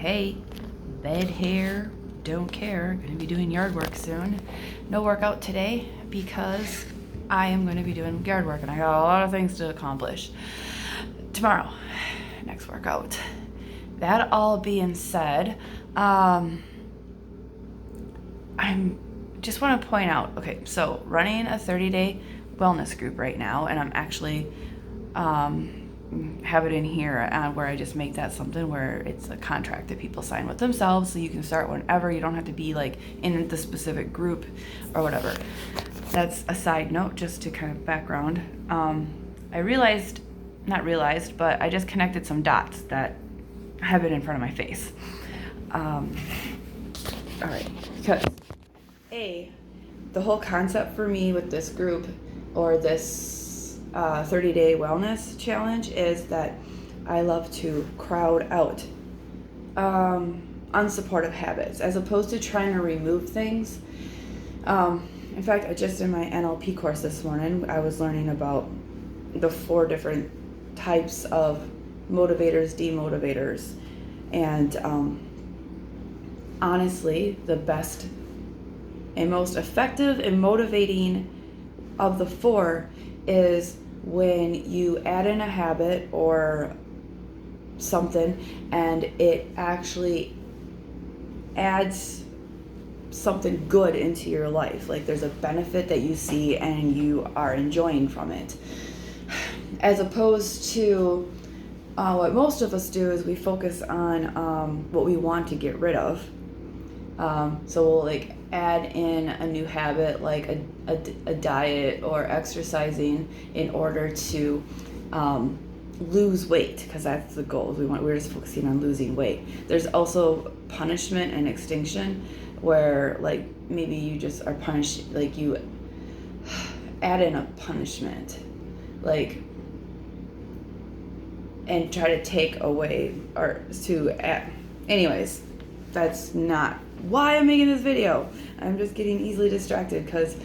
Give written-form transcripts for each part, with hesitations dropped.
Hey, bed hair, don't care. Gonna be doing yard work soon. No workout today because I am gonna be doing yard work and I got a lot of things to accomplish. Tomorrow, next workout. That all being said, I'm just want to point out, okay, so running a 30-day wellness group right now, and I'm actually have it in here where I just make that something where it's a contract that people sign with themselves, so you can start whenever. You don't have to be like in the specific group or whatever. That's a side note, just to kind of background. But I just connected some dots that have it in front of my face. All right, because the whole concept for me with this group or this 30-day wellness challenge is that I love to crowd out unsupportive habits as opposed to trying to remove things. In fact, I just in my NLP course this morning, I was learning about the 4 different types of motivators, demotivators, and honestly, the best and most effective and motivating of the 4 is when you add in a habit or something and it actually adds something good into your life. Like there's a benefit that you see and you are enjoying from it. As opposed to what most of us do is we focus on what we want to get rid of. So we'll like add in a new habit like a diet or exercising in order to lose weight, because that's the goal. We're just focusing on losing weight. There's also punishment and extinction, where like maybe you just are punished, like you add in a punishment, like, and try to take away or to add. Anyways, that's not why I'm making this video. I'm just getting easily distracted because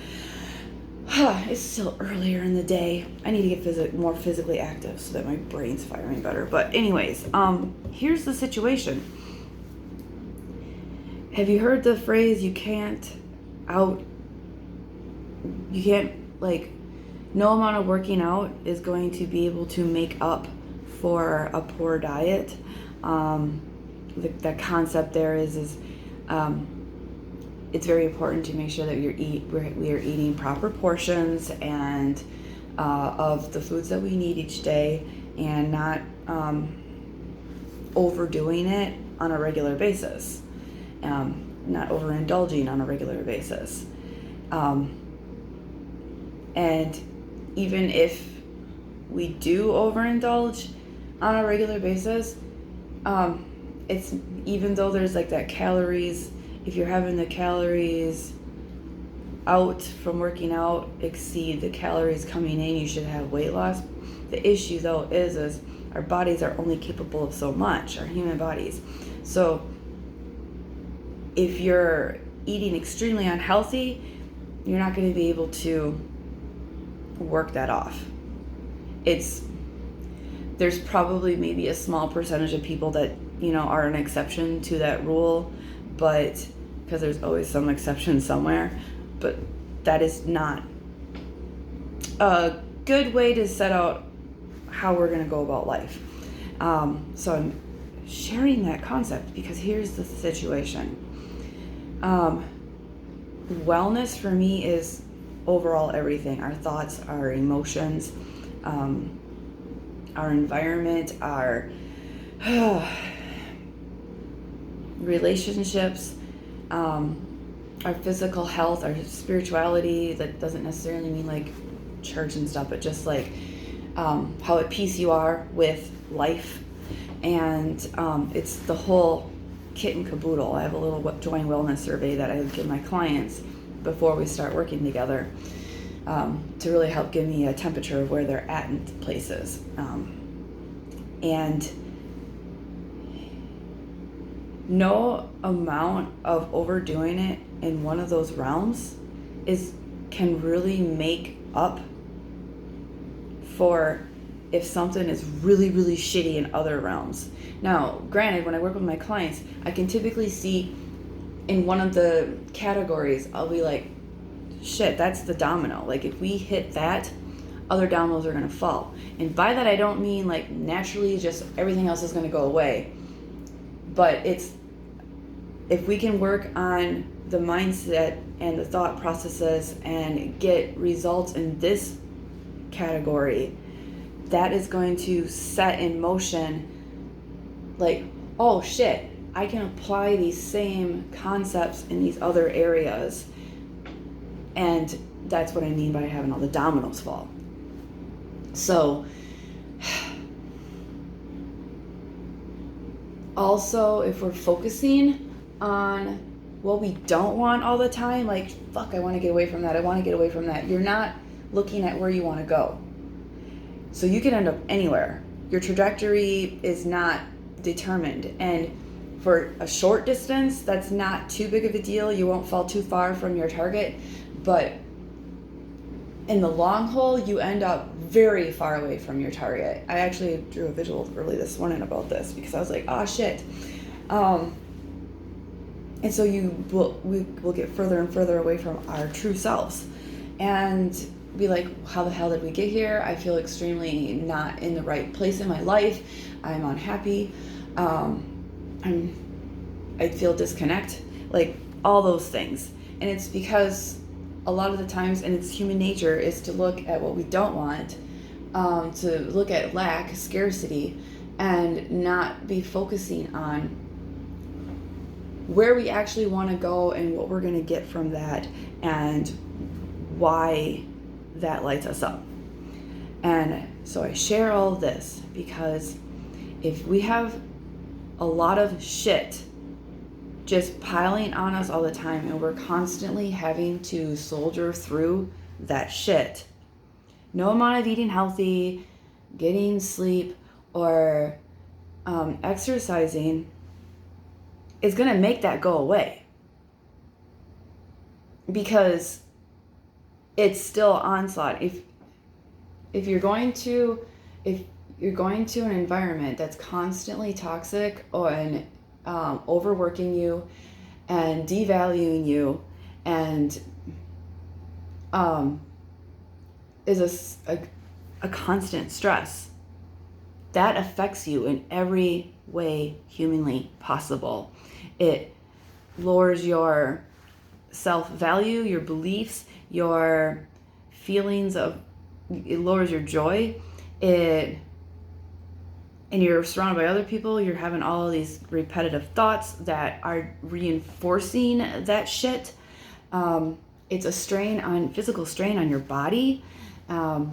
it's still earlier in the day. I need to get more physically active so that my brain's firing better. But anyways, here's the situation. Have you heard the phrase, like, no amount of working out is going to be able to make up for a poor diet? The concept there is it's very important to make sure that we are eating proper portions and of the foods that we need each day, and not overdoing it on a regular basis, not overindulging on a regular basis. And even if we do overindulge on a regular basis, it's, even though there's like that calories, if you're having the calories out from working out exceed the calories coming in, you should have weight loss. The issue though is our bodies are only capable of so much, our human bodies. So if you're eating extremely unhealthy, you're not going to be able to work that off. There's probably maybe a small percentage of people that, are an exception to that rule, but because there's always some exception somewhere, but that is not a good way to set out how we're going to go about life. So I'm sharing that concept because here's the situation. Wellness for me is overall everything: our thoughts, our emotions, our environment, our relationships, our physical health, our spirituality. That doesn't necessarily mean like church and stuff, but just like how at peace you are with life. And it's the whole kit and caboodle. I have a little joint wellness survey that I give my clients before we start working together, to really help give me a temperature of where they're at in places. And no amount of overdoing it in one of those realms can really make up for if something is really, really shitty in other realms. Now, granted, when I work with my clients, I can typically see in one of the categories, I'll be like, shit, that's the domino. Like, if we hit that, other dominoes are going to fall. And by that, I don't mean like naturally just everything else is going to go away. But it's, if we can work on the mindset and the thought processes and get results in this category, that is going to set in motion like, oh shit, I can apply these same concepts in these other areas. And that's what I mean by having all the dominoes fall. So also, if we're focusing on what we don't want all the time, like, fuck, I want to get away from that, I want to get away from that, you're not looking at where you want to go. So you can end up anywhere. Your trajectory is not determined. And for a short distance, that's not too big of a deal. You won't fall too far from your target. But in the long haul, you end up very far away from your target. I actually drew a visual early this morning about this because I was like, oh shit. And so we will get further and further away from our true selves and be like, how the hell did we get here? I feel extremely not in the right place in my life. I'm unhappy. I feel disconnect, like all those things. And it's because a lot of the times, and it's human nature, is to look at what we don't want, to look at lack, scarcity, and not be focusing on where we actually want to go and what we're going to get from that and why that lights us up. And so I share all of this because if we have a lot of shit just piling on us all the time and we're constantly having to soldier through that shit, no amount of eating healthy, getting sleep, or exercising is going to make that go away, because it's still onslaught. If you're going to an environment that's constantly toxic and overworking you and devaluing you and is a constant stress, that affects you in every way humanly possible. It lowers your self-value, your beliefs, your feelings of, it lowers your joy. And you're surrounded by other people, you're having all of these repetitive thoughts that are reinforcing that shit. It's a physical strain on your body,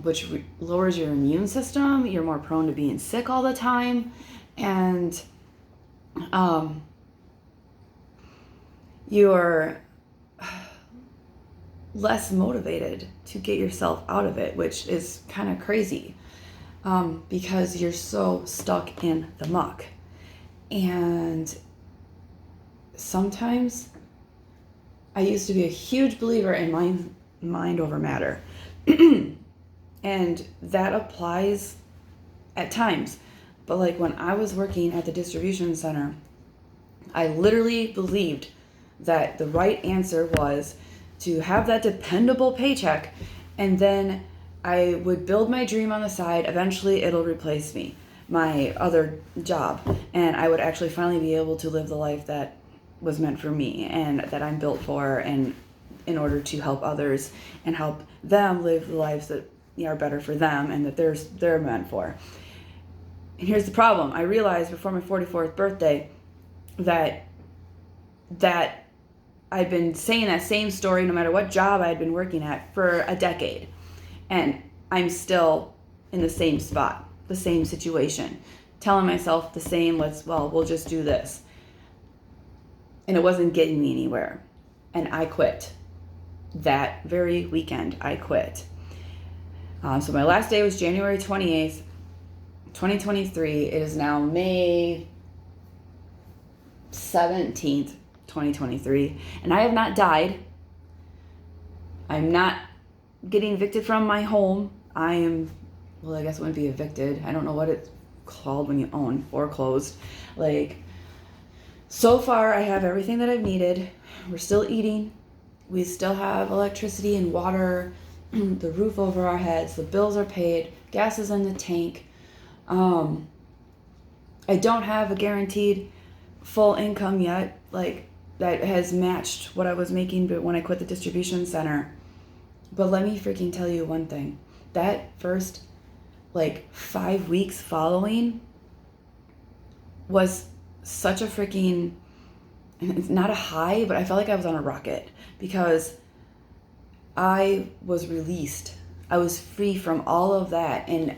which lowers your immune system. You're more prone to being sick all the time. And you're less motivated to get yourself out of it, which is kind of crazy. Because you're so stuck in the muck. And sometimes I used to be a huge believer in mind over matter. And that applies at times. But like when I was working at the distribution center, I literally believed that the right answer was to have that dependable paycheck, and then I would build my dream on the side. Eventually it'll replace me, my other job, and I would actually finally be able to live the life that was meant for me and that I'm built for, and in order to help others and help them live the lives that are better for them and that they're meant for. And here's the problem. I realized before my 44th birthday that I'd been saying that same story no matter what job I'd been working at for a decade. And I'm still in the same spot, the same situation, telling myself the same, we'll just do this. And it wasn't getting me anywhere. And I quit. That very weekend, I quit. So my last day was January 28th, 2023. It is now May 17th, 2023. And I have not died. I'm not getting evicted from my home. I am well, I guess it wouldn't be evicted. I don't know what it's called when you own, foreclosed. Like, so far I have everything that I've needed. We're still eating. We still have electricity and water, the roof over our heads, the bills are paid, gas is in the tank. I don't have a guaranteed full income yet, like that has matched what I was making when I quit the distribution center. But let me freaking tell you one thing. That first 5 weeks following was such a freaking, it's not a high, but I felt like I was on a rocket because I was released. I was free from all of that, and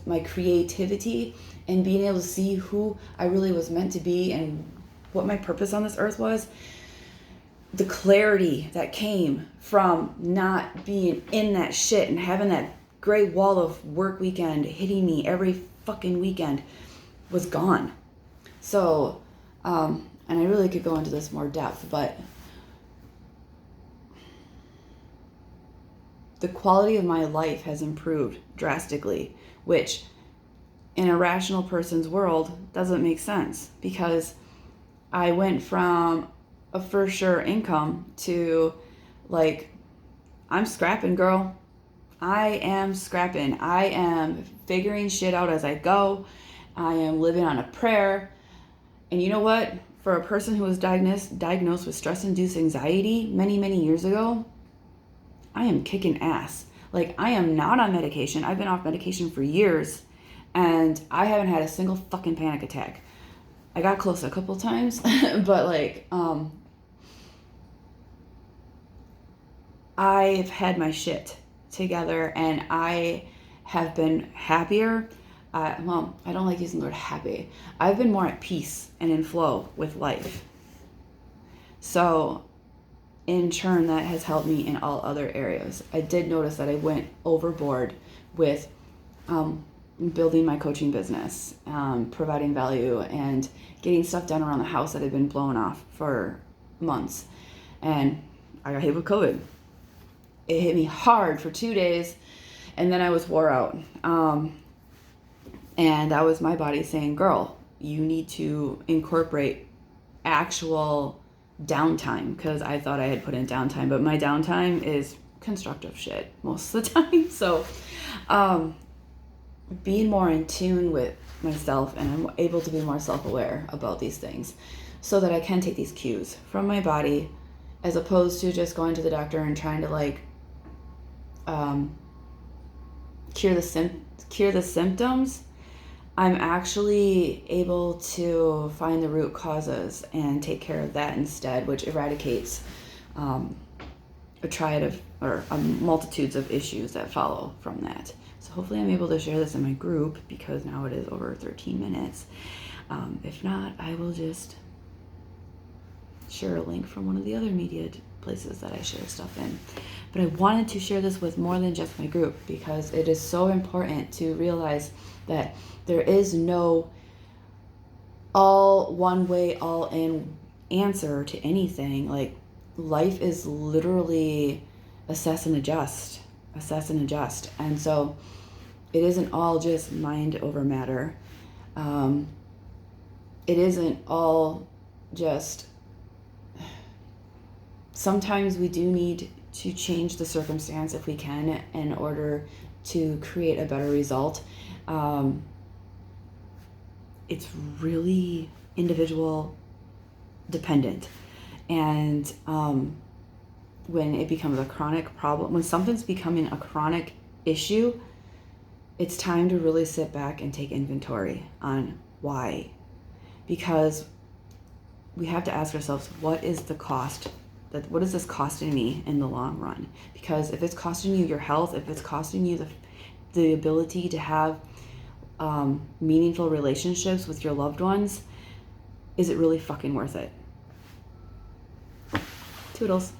my creativity and being able to see who I really was meant to be and what my purpose on this earth was. The clarity that came from not being in that shit and having that gray wall of work weekend hitting me every fucking weekend was gone. So, and I really could go into this more depth, but the quality of my life has improved drastically, which in a rational person's world doesn't make sense, because I went from a for sure income to I'm scrapping, girl. I am scrapping. I am figuring shit out as I go. I am living on a prayer. And you know what? For a person who was diagnosed with stress-induced anxiety many, many years ago, I am kicking ass. I am not on medication. I've been off medication for years, and I haven't had a single fucking panic attack. I got close a couple times, but I've had my shit together, and I have been happier. I don't like using the word happy. I've been more at peace and in flow with life. So in turn, that has helped me in all other areas. I did notice that I went overboard with building my coaching business, providing value, and getting stuff done around the house that had been blown off for months. And I got hit with COVID. It hit me hard for 2 days, and then I was wore out. And that was my body saying, girl, you need to incorporate actual downtime, because I thought I had put in downtime, but my downtime is constructive shit most of the time. So being more in tune with myself, and I'm able to be more self-aware about these things so that I can take these cues from my body, as opposed to just going to the doctor and trying to cure the symptoms. I'm actually able to find the root causes and take care of that instead, which eradicates a triad of, or multitudes of issues that follow from that. So hopefully I'm able to share this in my group, because now it is over 13 minutes. If not, I will just share a link from one of the other media places that I share stuff in. But I wanted to share this with more than just my group, because it is so important to realize that there is no all one way, all in answer to anything. Life is literally assess and adjust. And so it isn't all just mind over matter. It isn't all just, sometimes we do need to change the circumstance if we can in order to create a better result. It's really individual dependent. And when it becomes a chronic problem, when something's becoming a chronic issue, it's time to really sit back and take inventory on why. Because we have to ask ourselves, what is the cost? What is this costing me in the long run? Because if it's costing you your health, if it's costing you the ability to have meaningful relationships with your loved ones, is it really fucking worth it? Toodles.